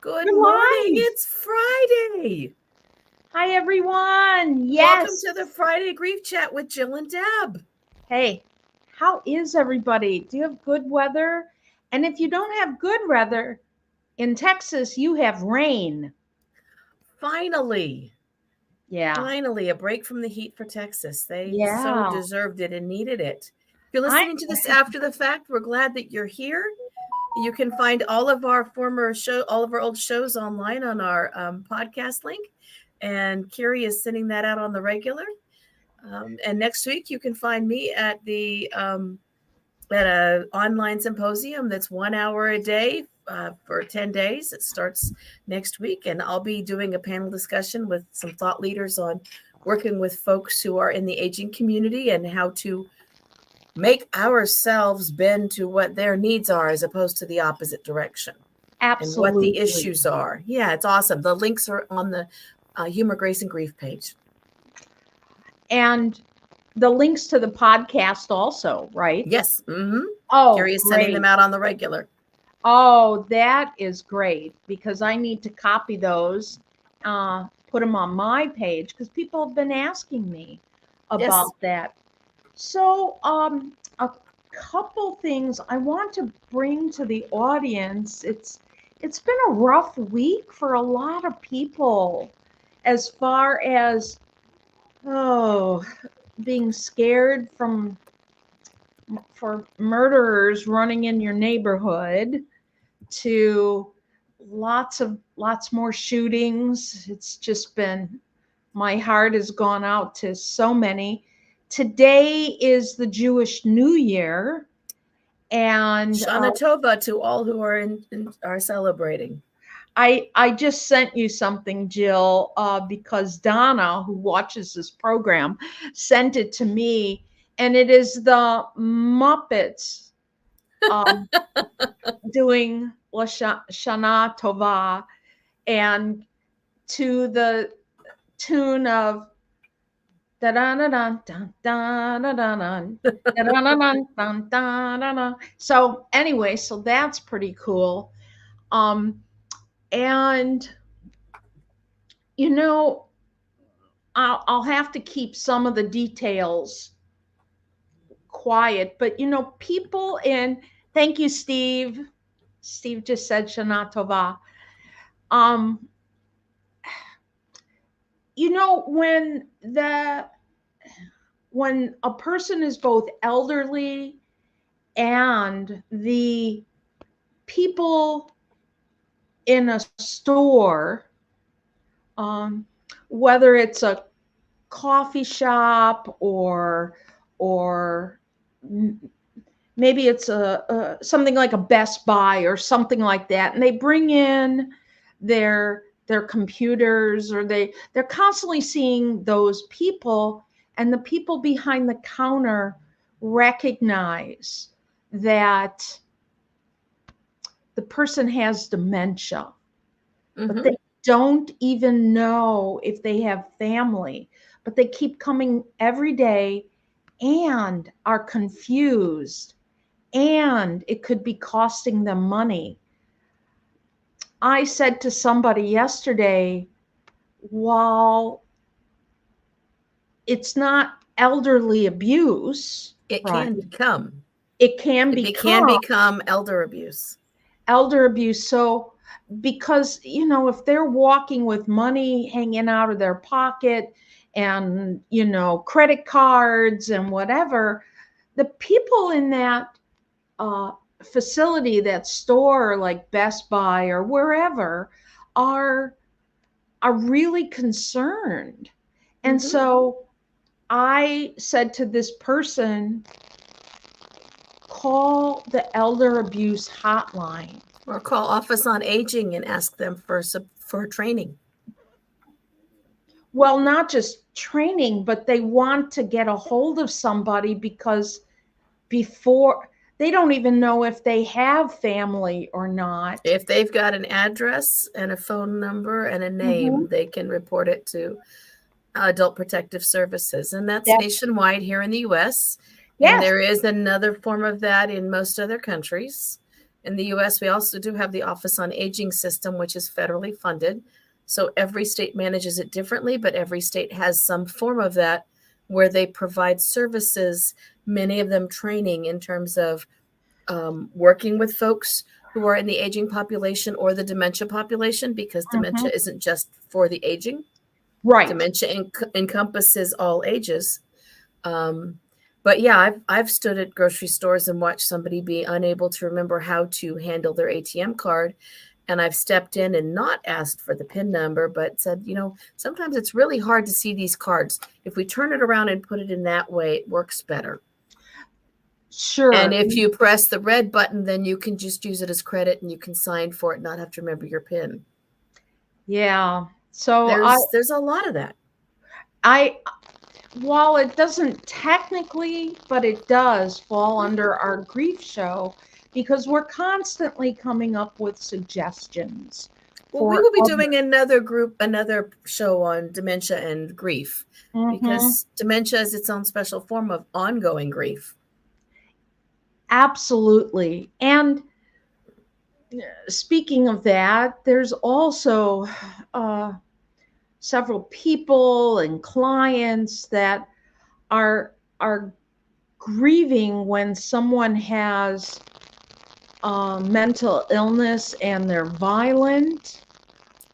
Good We're morning. live. It's Friday. Hi, everyone. Welcome Yes. to the Friday Grief Chat with Jill and Deb. Hey, how is everybody? Do you have good weather? And if you don't have good weather in Texas, you have rain. Finally, Yeah. finally, a break from the heat for Texas. They so Yeah. deserved it and needed it. If you're I listening to this after the fact, we're glad that you're here. You can find all of our all of our old shows online on our podcast link. And Kiri is sending that out on the regular. And next week, you can find me at a online symposium that's 1 hour a day for 10 days. It starts next week, and I'll be doing a panel discussion with some thought leaders on working with folks who are in the aging community and how to make ourselves bend to what their needs are as opposed to the opposite direction. And what the absolutely. issues are. Yeah, it's awesome. The links are on the Humor, Grace, and Grief page. And the links to the podcast also, right? Yes. Mm-hmm. Oh, Kiri is sending great. them out on the regular. Oh, that is great because I need to copy those, put them on my page because people have been asking me about that. So, a couple things I want to bring to the audience. It's been a rough week for a lot of people as far as being scared for murderers running in your neighborhood to lots more shootings. It's just been, my heart has gone out to so many. Today is the Jewish New Year, and Shana Tova to all who are celebrating. I just sent you something, Jill, because Donna, who watches this program, sent it to me, and it is the Muppets doing Shana Tova, and to the tune of so anyway, so that's pretty cool. And you know, I'll have to keep some of the details quiet, but you know, people in, thank you, Steve. Steve just said Shana Tova. You know, when a person is both elderly and the people in a store, whether it's a coffee shop or maybe it's a something like a Best Buy or something like that, and they bring in their computers, or they're constantly seeing those people, and the people behind the counter recognize that the person has dementia, but they don't even know if they have family, but they keep coming every day and are confused, and it could be costing them money. I said to somebody yesterday, while it's not elderly abuse, It right, can become. it can It can become elder abuse. Elder abuse. So, because, you know, if they're walking with money hanging out of their pocket and, you know, credit cards and whatever, the people in that facility, that store like Best Buy or wherever, are really concerned. And so I said to this person, call the elder abuse hotline. Or call Office on Aging and ask them for training. Well, not just training, but they want to get a hold of somebody because before, they don't even know if they have family or not. If they've got an address and a phone number and a name, they can report it to Adult Protective Services. And that's nationwide here in the U.S. Yes. And there is another form of that in most other countries. In the US, we also do have the Office on Aging system, which is federally funded. So every state manages it differently, but every state has some form of that where they provide services, many of them training in terms of working with folks who are in the aging population or the dementia population, because dementia isn't just for the aging. Right. Dementia encompasses all ages. But yeah, I've stood at grocery stores and watched somebody be unable to remember how to handle their ATM card. And I've stepped in and not asked for the PIN number, but said, sometimes it's really hard to see these cards. If we turn it around and put it in that way, it works better. Sure. And if you press the red button, then you can just use it as credit and you can sign for it, not have to remember your PIN. Yeah. So there's a lot of that. While it doesn't technically, but it does fall under our grief show, because we're constantly coming up with suggestions. Well, we will be doing another show on dementia and grief, because dementia is its own special form of ongoing grief. Absolutely. And speaking of that, there's also several people and clients that are grieving when someone has mental illness and they're violent,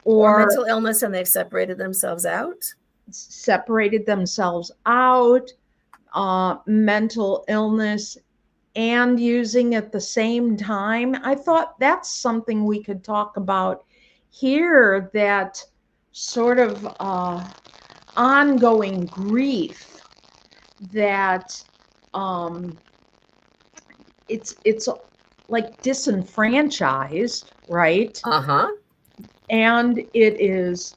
or mental illness and they've separated themselves out, mental illness and using at the same time. I thought that's something we could talk about here, that sort of ongoing grief that it's like disenfranchised, right? And it is,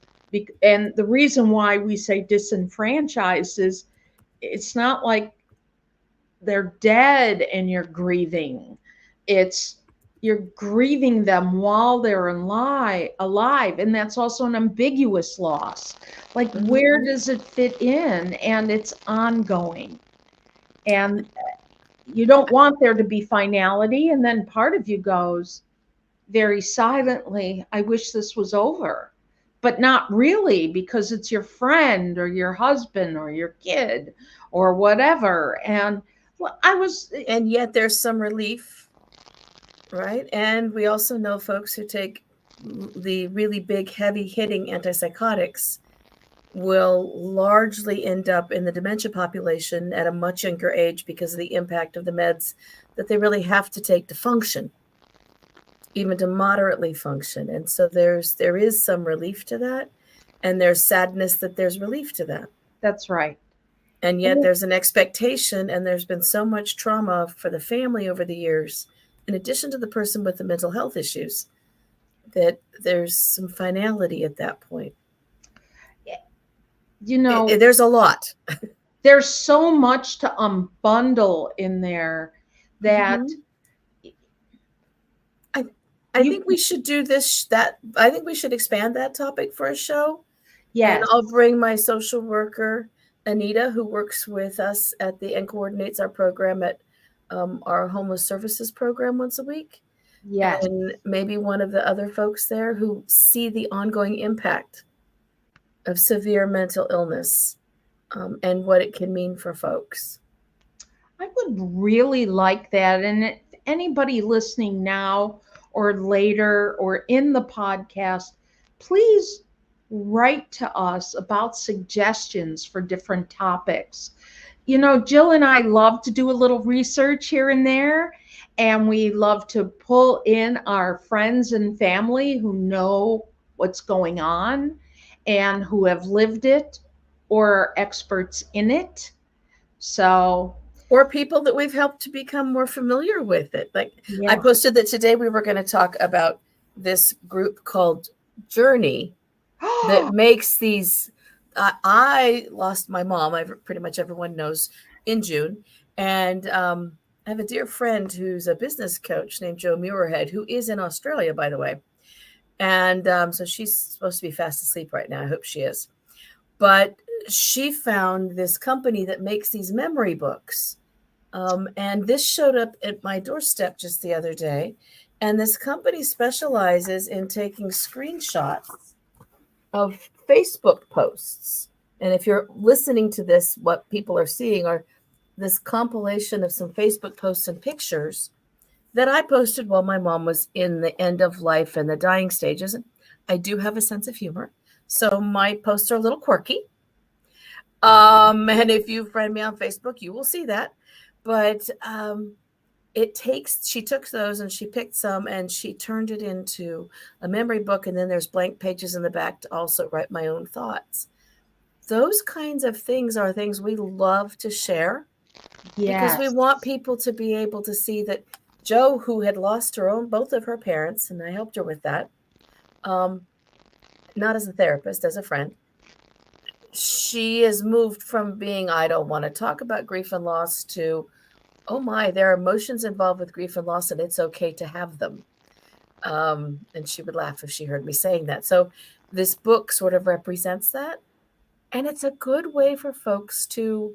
and the reason why we say disenfranchised is it's not like they're dead and you're grieving. You're grieving them while they're alive. And that's also an ambiguous loss. Like, where does it fit in? And it's ongoing. And you don't want there to be finality. And then part of you goes very silently, I wish this was over. But not really, because it's your friend or your husband or your kid or whatever. And and yet there's some relief, right? And we also know folks who take the really big, heavy hitting antipsychotics will largely end up in the dementia population at a much younger age because of the impact of the meds that they really have to take to function, even to moderately function. And so there is some relief to that, and there's sadness that there's relief to that. That's right. And yet there's an expectation, and there's been so much trauma for the family over the years, in addition to the person with the mental health issues, that there's some finality at that point. There's a lot. There's so much to unbundle in there that I think we should do I think we should expand that topic for a show. Yes. And I'll bring my social worker, Anita, who works with us and coordinates our program at our homeless services program once a week. Yes. And maybe one of the other folks there who see the ongoing impact of severe mental illness and what it can mean for folks. I would really like that. And if anybody listening now or later or in the podcast, please write to us about suggestions for different topics. Jill and I love to do a little research here and there, and we love to pull in our friends and family who know what's going on and who have lived it or are experts in it. Or people that we've helped to become more familiar with it. I posted that today we were going to talk about this group called Journey that makes these. I lost my mom, pretty much everyone knows, in June. And I have a dear friend who's a business coach named Jo Muirhead, who is in Australia, by the way. And so she's supposed to be fast asleep right now. I hope she is. But she found this company that makes these memory books. And this showed up at my doorstep just the other day. And this company specializes in taking screenshots of Facebook posts. And if you're listening to this, what people are seeing are this compilation of some Facebook posts and pictures that I posted while my mom was in the end of life and the dying stages. I do have a sense of humor, so my posts are a little quirky. And if you friend me on Facebook, you will see that. But she took those and she picked some and she turned it into a memory book. And then there's blank pages in the back to also write my own thoughts. Those kinds of things are things we love to share. Yes. Because we want people to be able to see that Jo, who had lost both of her parents, and I helped her with that, not as a therapist, as a friend, she has moved from being, I don't want to talk about grief and loss, to, oh my, there are emotions involved with grief and loss, and it's okay to have them. And she would laugh if she heard me saying that. So this book sort of represents that. And it's a good way for folks to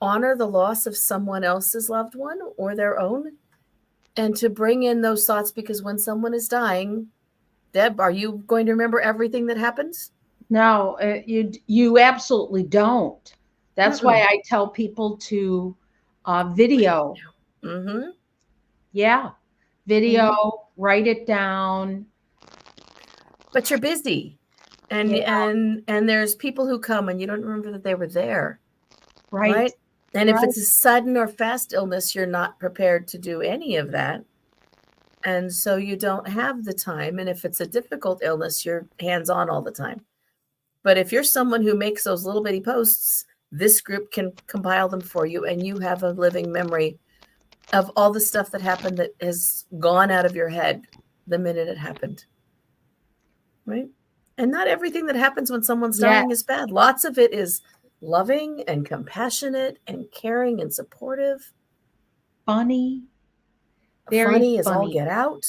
honor the loss of someone else's loved one or their own, and to bring in those thoughts, because when someone is dying, Deb, are you going to remember everything that happens? No, you absolutely don't. That's why I tell people to video. Mm-hmm. Yeah, video, write it down. But you're busy, and there's people who come and you don't remember that they were there, right? And if it's a sudden or fast illness, you're not prepared to do any of that. And so you don't have the time. And if it's a difficult illness, you're hands-on all the time. But if you're someone who makes those little bitty posts, this group can compile them for you, and you have a living memory of all the stuff that happened that has gone out of your head the minute it happened. Right? And not everything that happens when someone's dying is bad. Lots of it is loving and compassionate and caring and supportive. Funny. Very funny as all get out,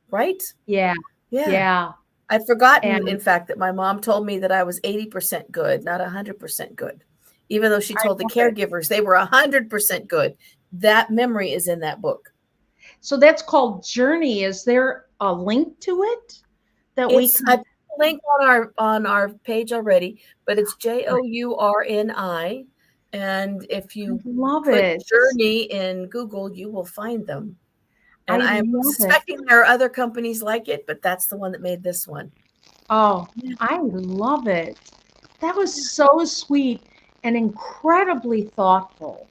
right? Yeah. I'd forgotten, in fact, that my mom told me that I was 80% good, not 100% good. Even though she told the caregivers they were 100% good. That memory is in that book. So that's called Journey. Is there a link to it that we can? I put a link on our page already, but it's JOURNI. And if you put Journey in Google, you will find them. And I'm suspecting there are other companies like it, but that's the one that made this one. Oh, I love it. That was so sweet and incredibly thoughtful.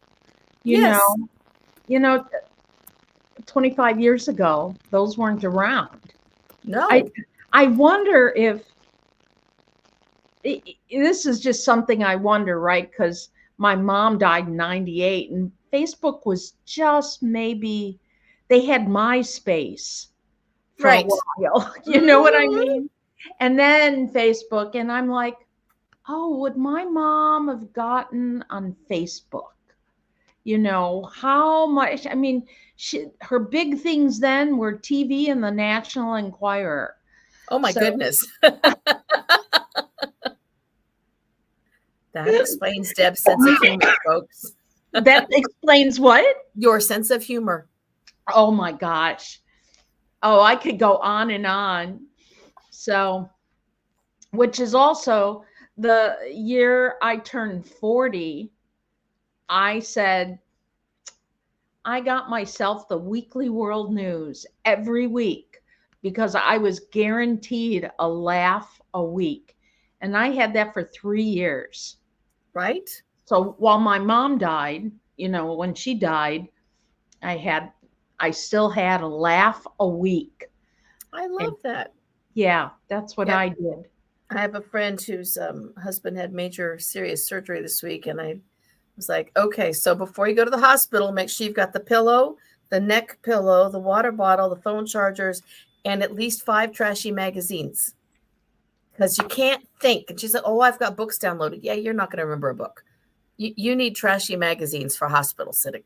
You know, 25 years ago, those weren't around. No. I wonder if this is just something I wonder, right? Because my mom died in 98 and Facebook was just maybe, they had MySpace for a while. You know what I mean? And then Facebook, and I'm like, oh, would my mom have gotten on Facebook? You know, how much? I mean, her big things then were TV and the National Enquirer. Oh, my goodness. That explains Deb's sense of humor, folks. That explains what? Your sense of humor. Oh, my gosh. Oh, I could go on and on. So, which is also the year I turned 40, I said, I got myself the Weekly World News every week because I was guaranteed a laugh a week. And I had that for 3 years. Right. So while my mom died, you know, when she died, I still had a laugh a week. I love that. Yeah, that's what I did. I have a friend whose husband had major serious surgery this week. And I was like, okay, so before you go to the hospital, make sure you've got the pillow, the neck pillow, the water bottle, the phone chargers, and at least 5 trashy magazines. Because you can't think. And she said, oh, I've got books downloaded. Yeah, you're not going to remember a book. You need trashy magazines for hospital sitting.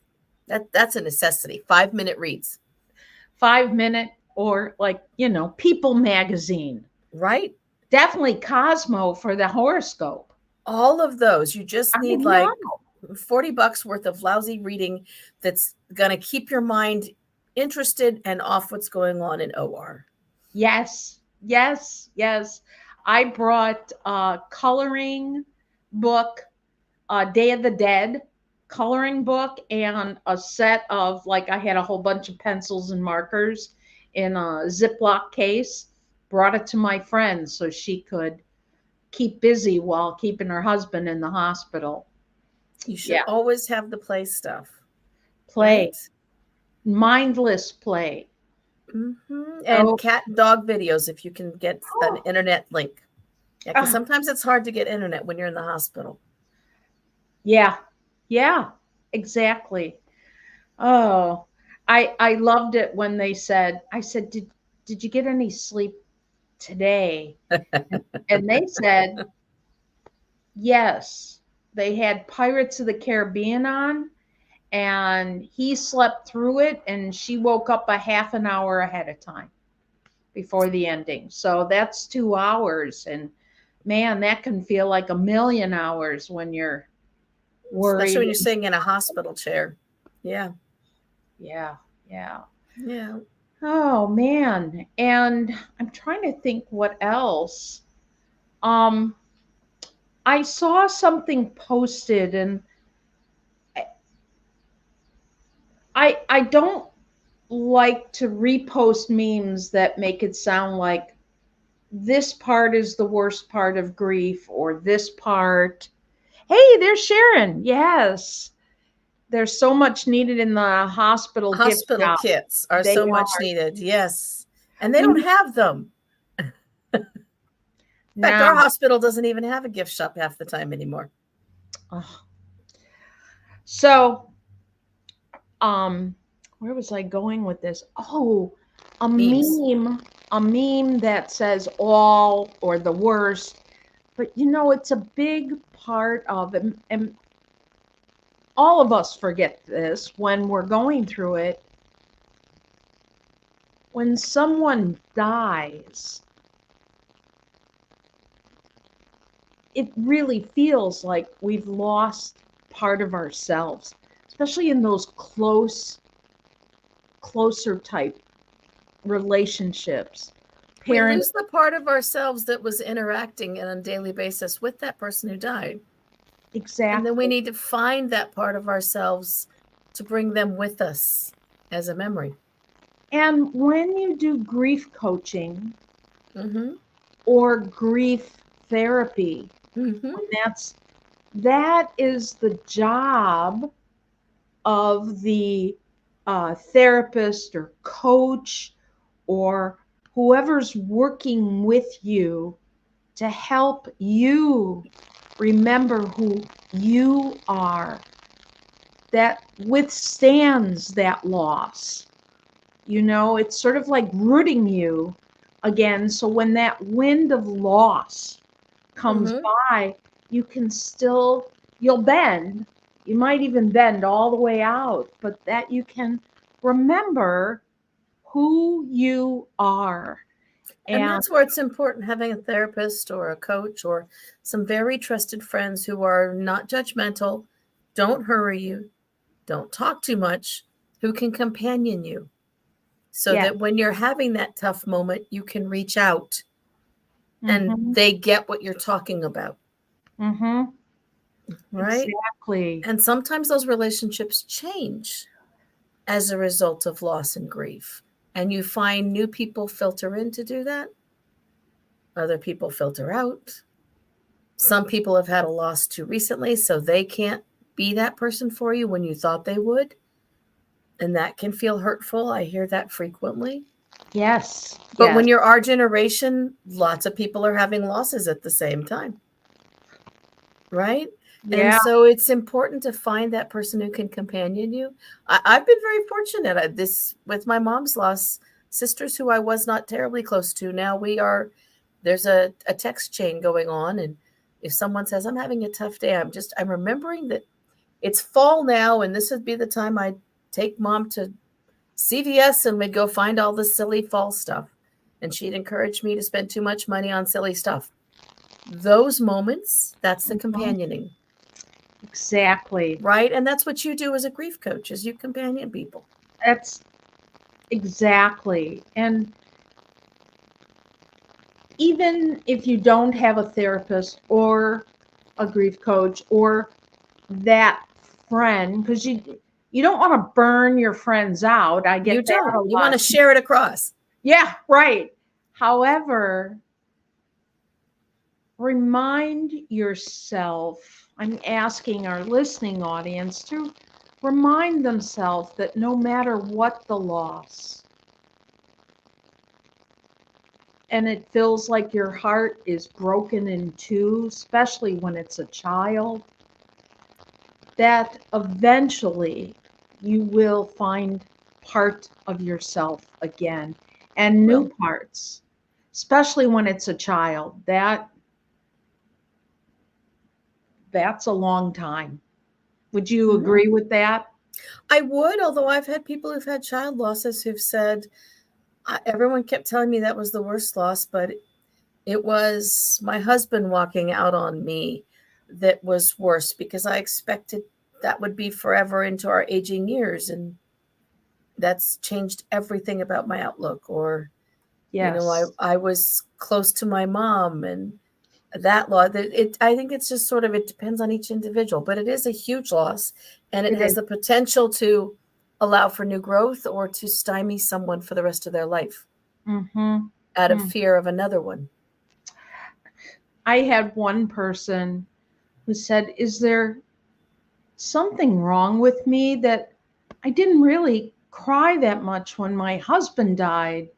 That's a necessity. 5-minute reads. 5-minute or People magazine. Right. Definitely Cosmo for the horoscope. All of those. You just need $40 worth of lousy reading that's going to keep your mind interested and off what's going on in OR. Yes, yes, yes. I brought a coloring book, Day of the Dead coloring book, and a set of, like, I had a whole bunch of pencils and markers in a Ziploc case. Brought it to my friend so she could keep busy while keeping her husband in the hospital. You should Yeah, always have the play stuff, play, right? mindless play. And Oh, cat and dog videos if you can get an internet link. Yeah, because ah, sometimes it's hard to get internet when you're in the hospital. yeah, yeah, exactly. Oh, I loved it when they said, I said, did you get any sleep today? And they said, yes. They had Pirates of the Caribbean on, and he slept through it, and she woke up a half an hour ahead of time before the ending. So that's 2 hours, and man, that can feel like a million hours when you're Especially when worried. you're sitting in a hospital chair. Yeah. Yeah, yeah. Yeah. Oh man. And I'm trying to think what else. Um, I saw something posted, and I don't like to repost memes that make it sound like this part is the worst part of grief, or this part. Hey, there's Sharon. Yes. There's so much needed in the hospital gift Hospital shop. kits are They so much are. needed. Yes. And they You don't know, have them. In fact, now, our hospital doesn't even have a gift shop half the time anymore. oh. So, where was I going with this? Oh, a Memes. meme that says all or the worst. But it's a big part of it, and all of us forget this when we're going through it. When someone dies, it really feels like we've lost part of ourselves, especially in those closer type relationships. We Parent, lose the part of ourselves that was interacting on a daily basis with that person who died. And then we exactly. need to find that part of ourselves to bring them with us as a memory. And when you do grief coaching Mm-hmm. or grief therapy, Mm-hmm. that is the job of the therapist or coach or whoever's working with you to help you remember who you are, that withstands that loss. It's sort of like rooting you again. So when that wind of loss comes Mm-hmm. by, you'll bend. You might even bend all the way out, but that you can remember who you are. And And that's where it's important having a therapist or a coach or some very trusted friends who are not judgmental, don't hurry you, don't talk too much, who can companion you so yeah. that when you're having that tough moment, you can reach out and Mm-hmm. they get what you're talking about. Mm-hmm. Right. Exactly. And sometimes those relationships change as a result of loss and grief. And you find new people filter in to do that. Other people filter out. Some people have had a loss too recently, so they can't be that person for you when you thought they would. And that can feel hurtful. I hear that frequently. Yes. But Yes. when you're our generation, lots of people are having losses at the same time. Right? And Yeah. so it's important to find that person who can companion you. I've been very fortunate at this with my mom's loss, sisters who I was not terribly close to. Now there's a text chain going on. And if someone says, I'm having a tough day, I'm remembering that it's fall now. And this would be the time I'd take mom to CVS and we'd go find all the silly fall stuff. And she'd encourage me to spend too much money on silly stuff. Those moments, that's the companioning. Exactly. Right. And that's what you do as a grief coach is you companion people. That's Exactly. And even if you don't have a therapist or a grief coach or that friend, because you don't want to burn your friends out. I You get that a don't. You want lot. to share it across. Yeah, right. However, remind yourself, I'm asking our listening audience to remind themselves that no matter what the loss, and it feels like your heart is broken in two, especially when it's a child, that eventually you will find part of yourself again and new Well, parts, especially when it's a child. That's a long time. Would you mhm. agree with that? I would, although I've had people who've had child losses who've said, everyone kept telling me that was the worst loss, but it was my husband walking out on me that was worse because I expected that would be forever into our aging years. And that's changed everything about my outlook. Or, Yes. I was close to my mom, and that loss, I think it's just sort of, it depends on each individual, but it is a huge loss, and it It has is. the potential to allow for new growth or to stymie someone for the rest of their life Mm-hmm. out of fear of another one. I had one person who said, "Is there something wrong with me that I didn't really cry that much when my husband died,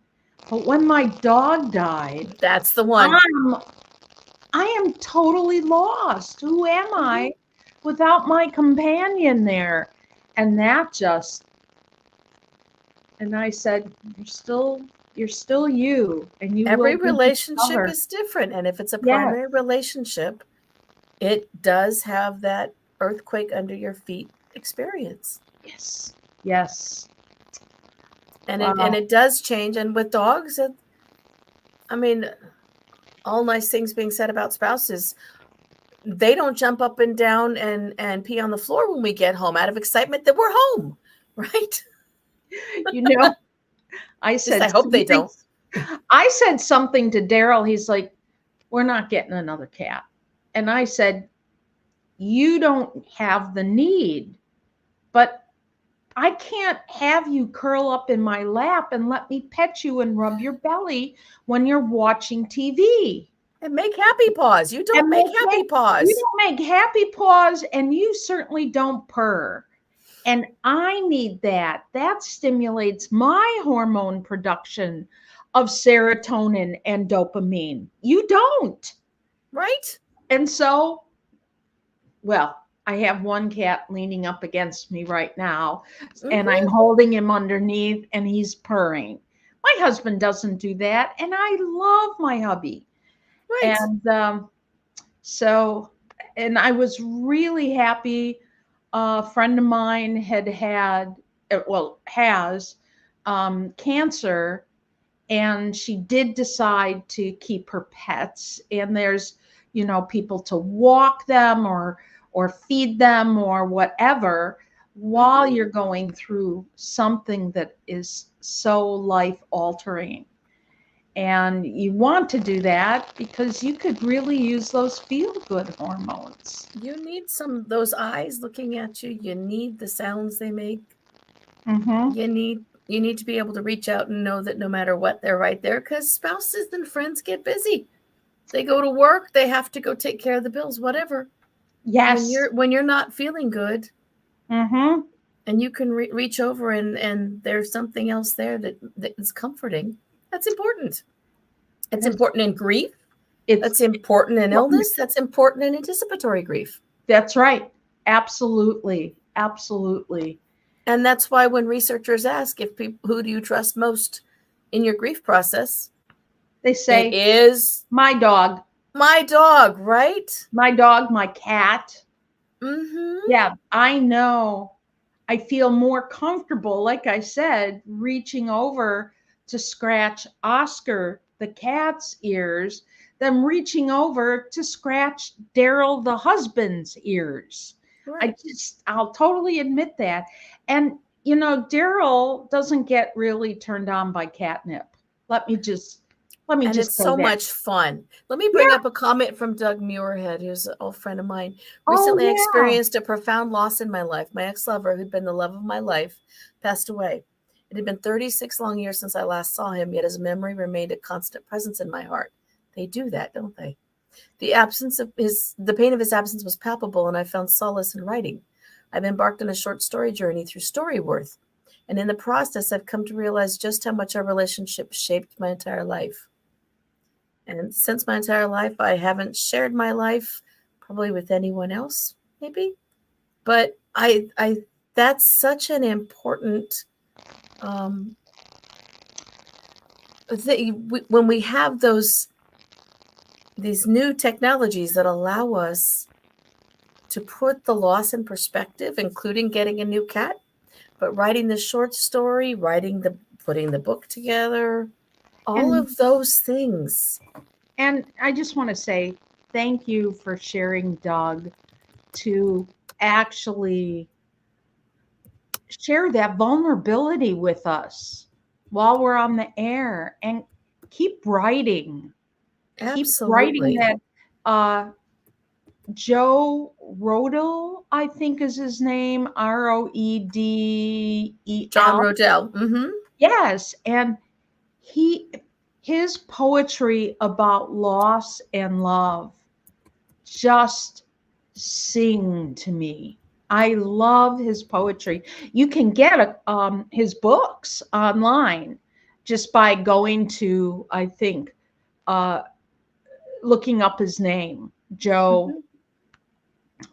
but when my dog died, That's the one. I'm I am totally lost. Who am Mhm. I without my companion there?" And that just, and I said, you're still you, and you will Every relationship rediscover. is different. And if it's a Yes, primary relationship, it does have that earthquake under your feet experience. yes, yes. And Wow. it does change. And with dogs, I mean, all nice things being said about spouses, they don't jump up and down and pee on the floor when we get home out of excitement that we're home, right? You know, I At least I said hope they something. don't. I said something to Daryl. He's like, "We're not getting another cat." And I said, "You don't have the need, but I can't have you curl up in my lap and let me pet you and rub your belly when you're watching TV." And make happy paws. You don't And make happy you paws. don't make happy paws, and you certainly don't purr. And I need that. That stimulates my hormone production of serotonin and dopamine. You don't. Right? And so, well, I have one cat leaning up against me right now, and I'm Mm-hmm. holding him underneath, and he's purring. My husband doesn't do that, and I love my hubby. Right. And so, and I was really happy. A friend of mine has cancer, and she did decide to keep her pets. And there's, people to walk them or feed them or whatever while Mm-hmm. you're going through something that is so life altering. And you want to do that because you could really use those feel good hormones. You need those eyes looking at you. You need the sounds they make. Mm-hmm. You need to be able to reach out and know that no matter what, they're right there, because spouses and friends get busy. They go to work, they have to go take care of the bills, whatever. When Yes. you're not feeling good, Mm-hmm. and you can reach over and there's something else there that is comforting. That's important. It's Yes. important in grief. It's That's important in important. illness. That's important in anticipatory grief. That's right. Absolutely. Absolutely. And that's why when researchers ask if people, who do you trust most in your grief process, They it say, is my dog, my dog, right? my cat. Mm-hmm. Yeah, I know. I feel more comfortable, like I said, reaching over to scratch Oscar the cat's ears than reaching over to scratch Daryl the husband's ears. Right. I'll totally admit that. And Daryl doesn't get really turned on by catnip. Let me just And it's say so that. much fun. Let me bring up a comment from Doug Muirhead, who's an old friend of mine. Recently, I experienced a profound loss in my life. My ex-lover, who'd been the love of my life, passed away. It had been 36 long years since I last saw him, yet his memory remained a constant presence in my heart. They do that, don't they? The pain of his absence was palpable, and I found solace in writing. I've embarked on a short story journey through Storyworth, and in the process, I've come to realize just how much our relationship shaped my entire life. And since my entire life, I haven't shared my life probably with anyone else, maybe. But that's such an important thing. When we have these new technologies that allow us to put the loss in perspective, including getting a new cat, but writing the short story, putting the book together, all of those things. And I just want to say thank you for sharing, Doug, to actually share that vulnerability with us while we're on the air, and keep writing. Absolutely. Keep writing that. Joe Rodel, I think is his name, Roedel. John Rodel. Mm-hmm. Yes, and his poetry about loss and love just sing to me. I love his poetry. You can get his books online just by going to, I think, looking up his name, Joe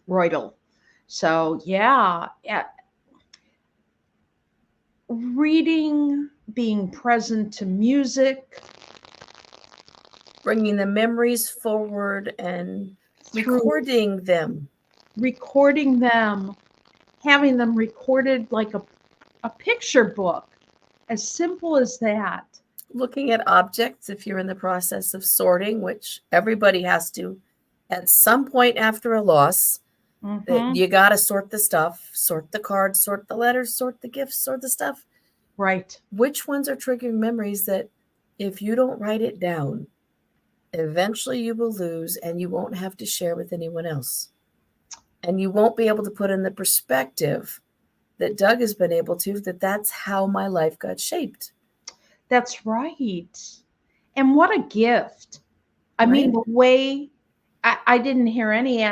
Rodel. So yeah. Reading, being present to music, bringing the memories forward and recording them, having them recorded like a picture book, as simple as that. Looking at objects, if you're in the process of sorting, which everybody has to at some point after a loss. You got to sort the stuff, sort the cards, sort the letters, sort the gifts, sort the stuff. Right. Which ones are triggering memories that if you don't write it down, eventually you will lose, and you won't have to share with anyone else. And you won't be able to put in the perspective that Doug has been able to, that's how my life got shaped. That's right. And what a gift. I mean, the way I didn't hear any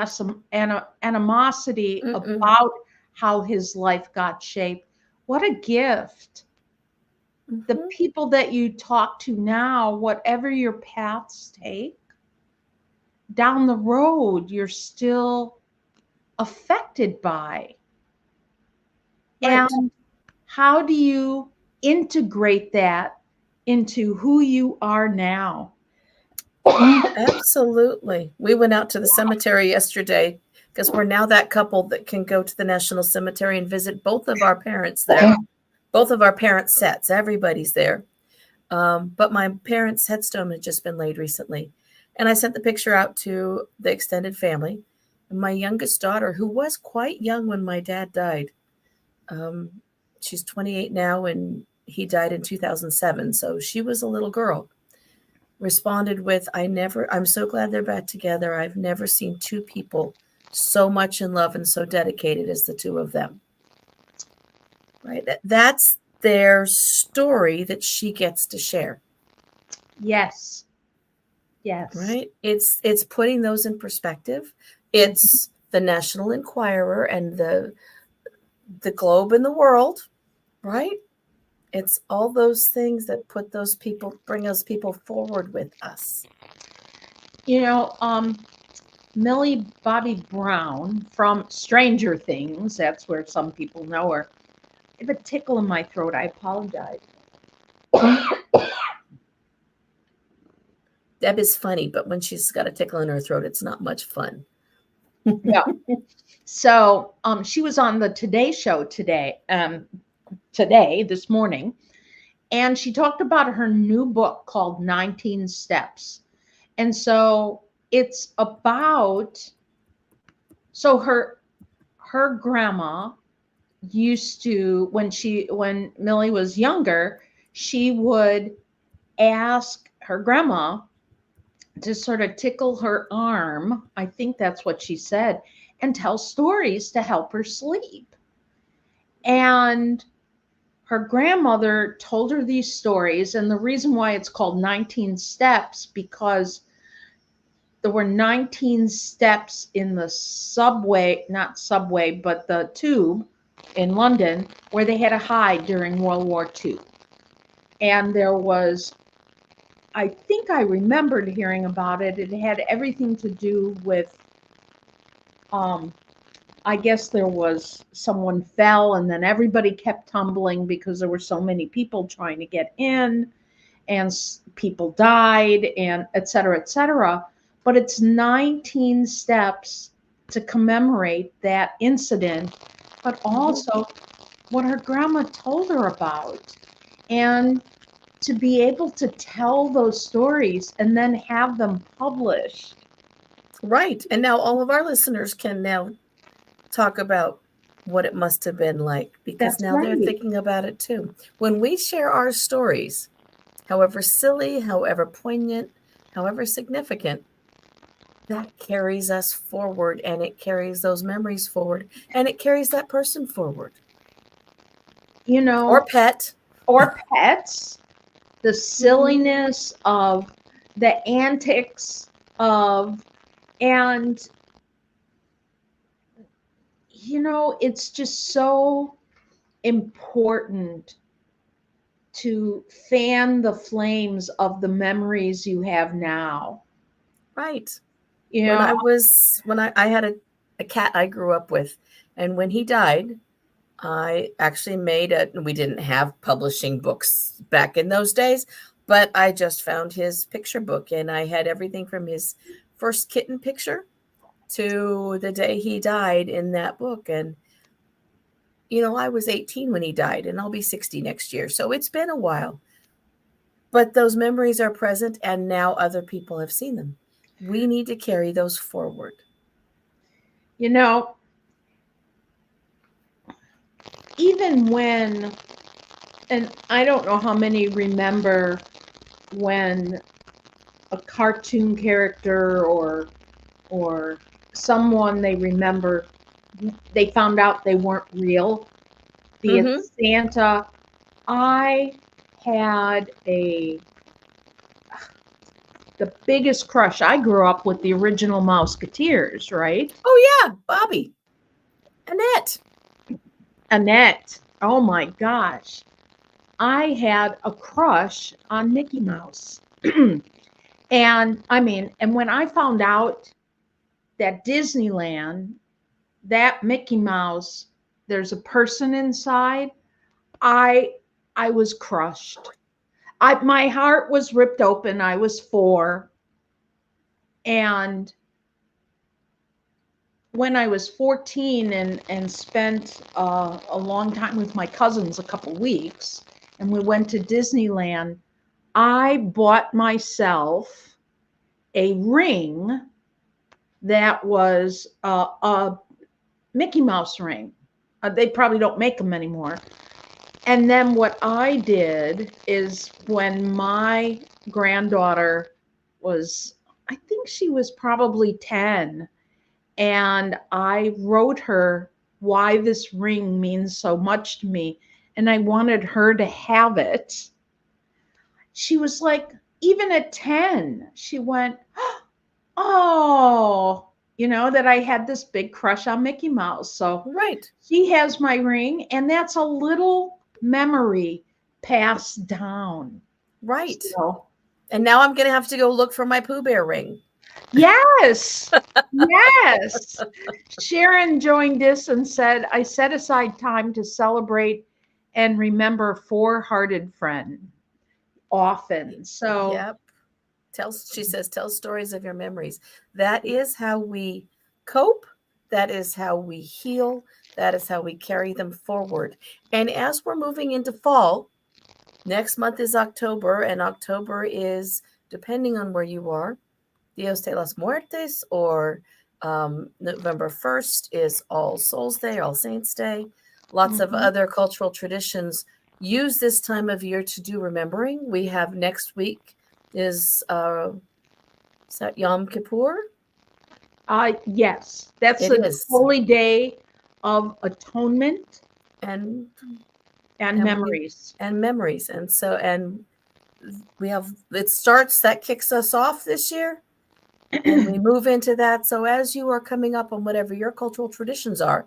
animosity about how his life got shaped. What a gift. The people that you talk to now, whatever your paths take, down the road, you're still affected by. Right. And how do you integrate that into who you are now? Absolutely. We went out to the cemetery yesterday because we're now that couple that can go to the National Cemetery and visit both of our parents there. Both of our parents' sets. Everybody's there. But my parents' headstone had just been laid recently. And I sent the picture out to the extended family. And my youngest daughter, who was quite young when my dad died, she's 28 now, and he died in 2007. So she was a little girl. Responded with, I'm so glad they're back together. I've never seen two people so much in love and so dedicated as the two of them. Right? That's their story that she gets to share. Yes. Yes. Right? It's putting those in perspective. It's the National Enquirer and the Globe and the World, right? It's all those things that bring those people forward with us. Millie Bobby Brown from Stranger Things, that's where some people know her. I have a tickle in my throat. I apologize. Deb is funny, but when she's got a tickle in her throat, it's not much fun. Yeah. So she was on the Today Show this morning, and she talked about her new book called 19 Steps. And so it's about, her grandma used to, when Millie was younger, she would ask her grandma to sort of tickle her arm. I think that's what she said, and tell stories to help her sleep. And her grandmother told her these stories. And the reason why it's called 19 Steps, because there were 19 steps in the subway, not subway, but the tube in London, where they had to hide during World War II. And there was, I think I remembered hearing about it. It had everything to do with, I guess there was someone fell and then everybody kept tumbling because there were so many people trying to get in, and people died, and et cetera, et cetera. But it's 19 steps to commemorate that incident, but also what her grandma told her about. And to be able to tell those stories and then have them published. Right. And now all of our listeners can now talk about what it must have been like, because That's now they're right. thinking about it too. When we share our stories, however silly, however poignant, however significant, that carries us forward, and it carries those memories forward, and it carries that person forward. You know, Or pet. or pets, the silliness of the antics of, and it's just so important to fan the flames of the memories you have now. Right. You When know, I had a cat I grew up with, and when he died, I actually we didn't have publishing books back in those days, but I just found his picture book, and I had everything from his first kitten picture to the day he died in that book. And, I was 18 when he died, and I'll be 60 next year. So it's been a while, but those memories are present, and now other people have seen them. We need to carry those forward. you know, even when, and I don't know how many remember when a cartoon character or someone they remember, they found out they weren't real, be it Santa. I had the biggest crush. I grew up with the original Mouseketeers, right? Oh yeah, Bobby. Annette. Oh my gosh. I had a crush on Mickey Mouse. And when I found out that Disneyland, that Mickey Mouse, there's a person inside, I was crushed. My heart was ripped open. I was 4. And when I was 14 and spent a long time with my cousins, a couple weeks, and we went to Disneyland, I bought myself a ring that was a Mickey Mouse ring. They probably don't make them anymore. And then what I did is, when my granddaughter was, I think she was probably 10, and I wrote her why this ring means so much to me, and I wanted her to have it. She was like, even at 10, she went, oh, that I had this big crush on Mickey Mouse. So Right. she has my ring, and that's a little memory passed down. Right. So, and now I'm going to have to go look for my Pooh Bear ring. Yes. Yes. Sharon joined us and said, I set aside time to celebrate and remember Four-Hearted Friend often. So, yep. She says, tell stories of your memories. That is how we cope. That is how we heal. That is how we carry them forward. And as we're moving into fall, next month is October, and October is, depending on where you are, Dios de los Muertes, or November 1st is All Souls Day, All Saints Day. lots of Mhm. other cultural traditions. Use this time of year to do remembering. We have next week is that Yom Kippur? Yes, that's It a is. holy day of atonement And and and we memories. and memories. And we have it starts that kicks us off this year and we move into that. So as you are coming up on whatever your cultural traditions are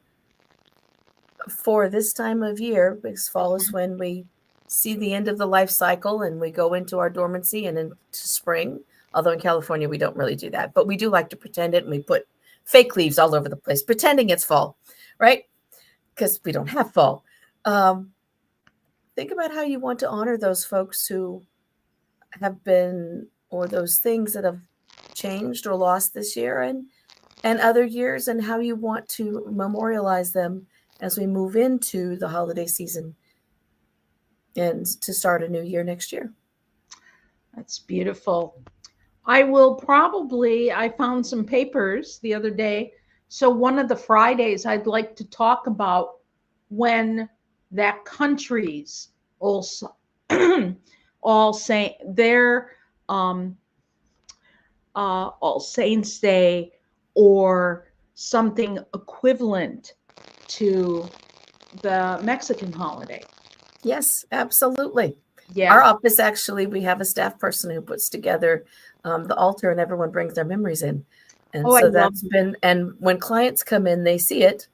for this time of year, because fall is when we see the end of the life cycle and we go into our dormancy and into spring. Although in California we don't really do that, but we do like to pretend it, and we put fake leaves all over the place, pretending it's fall, right? Because we don't have fall. Think about how you want to honor those folks who have been, or those things that have changed or lost this year and other years, and how you want to memorialize them as we move into the holiday season and to start a new year next year. That's beautiful. I found some papers the other day. So one of the Fridays I'd like to talk about when that countries also all say their All Saints Day or something equivalent to the Mexican holiday. Yes, absolutely. Yeah. Our office, actually, we have a staff person who puts together the altar and everyone brings their memories in. And Oh, I so love that's it. been, and when clients come in, they see it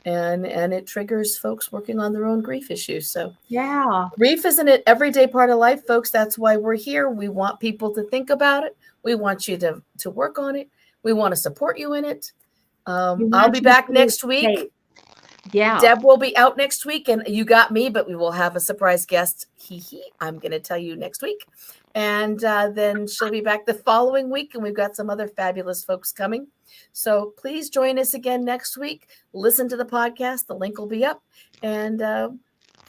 and it triggers folks working on their own grief issues. So Yeah. grief isn't an everyday part of life, folks. That's why we're here. We want people to think about it. We want you to work on it. We want to support you in it. We I'll want be you to back feel next safe. week. Yeah. Deb will be out next week, and you got me, but we will have a surprise guest. I'm going to tell you next week. And then she'll be back the following week, and we've got some other fabulous folks coming. So please join us again next week. Listen to the podcast. The link will be up. And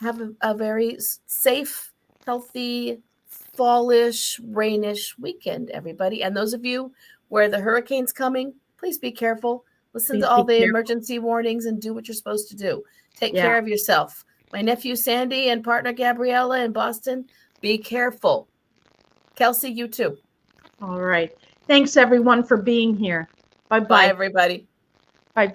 have a very safe, healthy, fallish, rainish weekend, everybody. And those of you where the hurricane's coming, please be careful. Listen Please to all be the careful. emergency warnings and do what you're supposed to do. Take Yeah. care of yourself. My nephew Sandy and partner Gabriella in Boston, be careful. Kelsey, you too. All right. Thanks everyone for being here. Bye-bye. Bye, everybody. Bye-bye.